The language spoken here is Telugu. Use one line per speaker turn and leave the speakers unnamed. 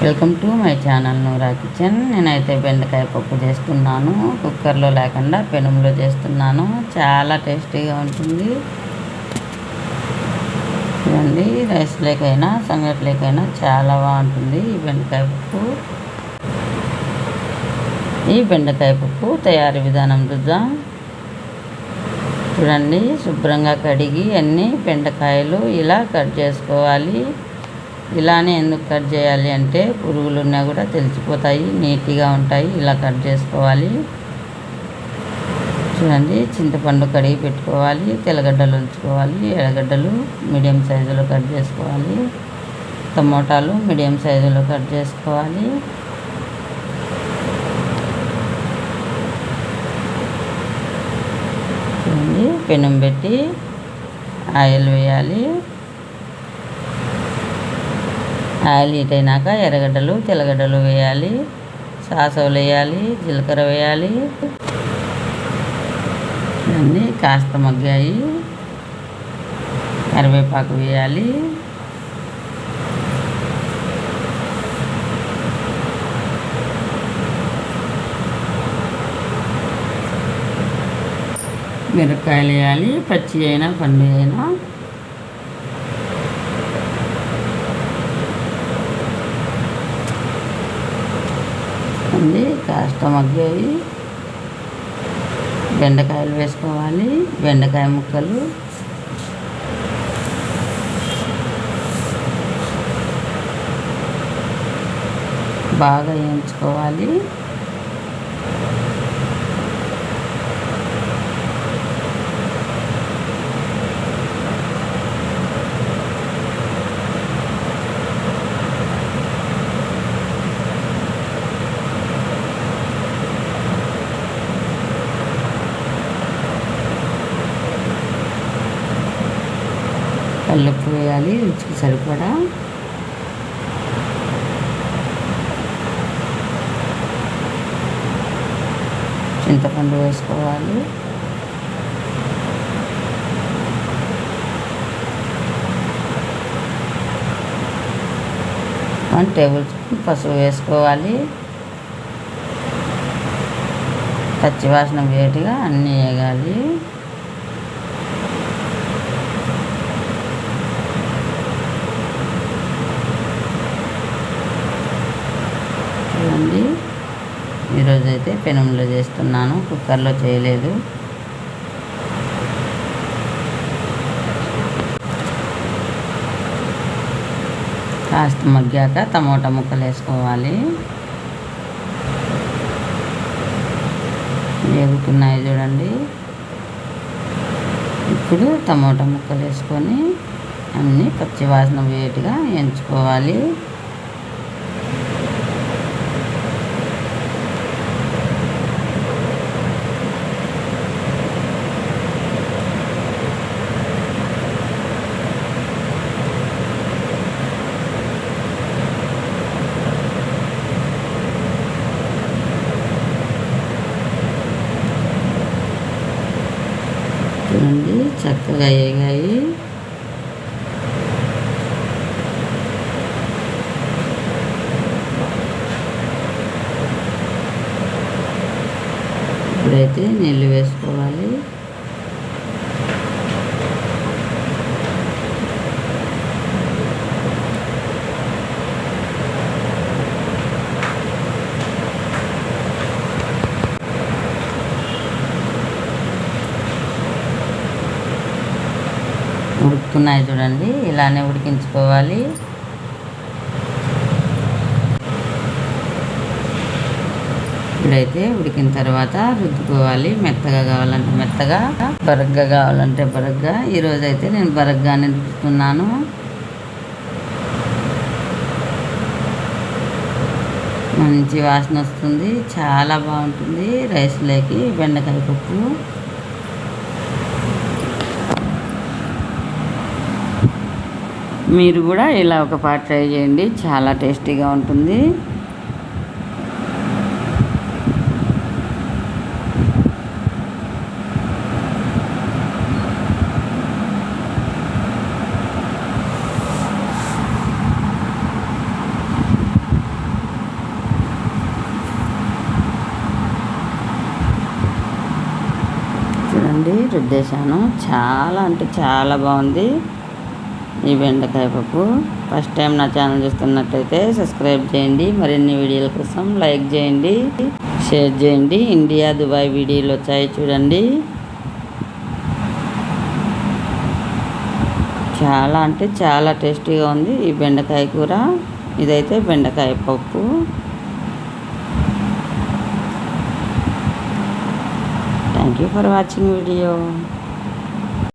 Welcome to my channel Noora kitchen. నేనైతే బెండకాయ పప్పు చేస్తున్నాను. కుక్కర్లో లేకుండా పెనంలో చేస్తున్నాను. చాలా టేస్టీగా ఉంటుంది. చూడండి, రైస్ లేకైనా సంగటి లేకైనా చాలా బాగుంటుంది ఈ బెండకాయ పప్పు. ఈ బెండకాయ పప్పు తయారీ విధానం చూద్దాం. చూడండి, శుభ్రంగా కడిగి అన్ని బెండకాయలు ఇలా కట్ చేసుకోవాలి. ఇలానే ఎందుకు కట్ చేయాలి అంటే పురుగులు ఉన్నా కూడా తెలిసిపోతాయి, నీట్గా ఉంటాయి. ఇలా కట్ చేసుకోవాలి. చూడండి, చింతపండు కడిగి పెట్టుకోవాలి. తెల్లగడ్డలు ఉంచుకోవాలి. ఎర్రగడ్డలు మీడియం సైజులో కట్ చేసుకోవాలి. టమోటాలు మీడియం సైజులో కట్ చేసుకోవాలి. చూడండి, పెనం పెట్టి ఆయిల్ వేయాలి. ఆయిల్ హీట్ అయినాక ఎర్రగడ్డలు తెల్లగడ్డలు వేయాలి. సాసవులు వేయాలి. జీలకర్ర వేయాలి. అన్నీ కాస్త మగ్గాయి. కరివేపాకు వేయాలి. మిరపకాయలు వేయాలి. పచ్చి అయినా పండు అయినా. కాస్త మగ్గాయి. బెండకాయలు వేసుకోవాలి. బెండకాయ ముక్కలు బాగా వేయించుకోవాలి. కల్లుప్పు వేయాలి రుచికి సరిపడా. చింతపండు వేసుకోవాలి. వన్ టేబుల్ స్పూన్ పసుపు వేసుకోవాలి. పచ్చివాసన వేటిగా అన్నీ వేయాలి. చూడండి, ఈరోజైతే పెనంలో చేస్తున్నాను, కుక్కర్లో చేయలేదు. కాస్త మగ్గాక టమోటా ముక్కలు వేసుకోవాలి. వేగుతున్నాయి చూడండి. ఇప్పుడు టమోటా ముక్కలు వేసుకొని అన్నీ పచ్చివాసన వేటిగా వేయించుకోవాలి. చూడండి, చక్కగా వేగాయి. ఇప్పుడైతే నీళ్ళు వేసుకోవాలి. ఉడుకుతున్నాయి చూడండి, ఇలానే ఉడికించుకోవాలి. ఇప్పుడైతే ఉడికిన తర్వాత రుద్దుకోవాలి. మెత్తగా కావాలంటే మెత్తగా, బరగ్గా కావాలంటే బరగ్గా. ఈరోజైతే నేను బరగ్గానే రుద్దుతున్నాను. మంచి వాసన వస్తుంది, చాలా బాగుంటుంది రైస్లోకి బెండకాయ పప్పు. మీరు కూడా ఇలా ఒక పాట ట్రై చేయండి, చాలా టేస్టీగా ఉంటుంది. రుద్దేశాను. చాలా అంటే చాలా బాగుంది ఈ బెండకాయ పప్పు. ఫస్ట్ టైం నా ఛానల్ చూస్తున్నట్టయితే సబ్స్క్రైబ్ చేయండి. మరిన్ని వీడియోల కోసం లైక్ చేయండి, షేర్ చేయండి. ఇండియా దుబాయ్ వీడియోలు వచ్చాయి చూడండి. చాలా అంటే చాలా టేస్టీగా ఉంది ఈ బెండకాయ కూర. ఇదైతే బెండకాయ పప్పు. Thank you for watching video.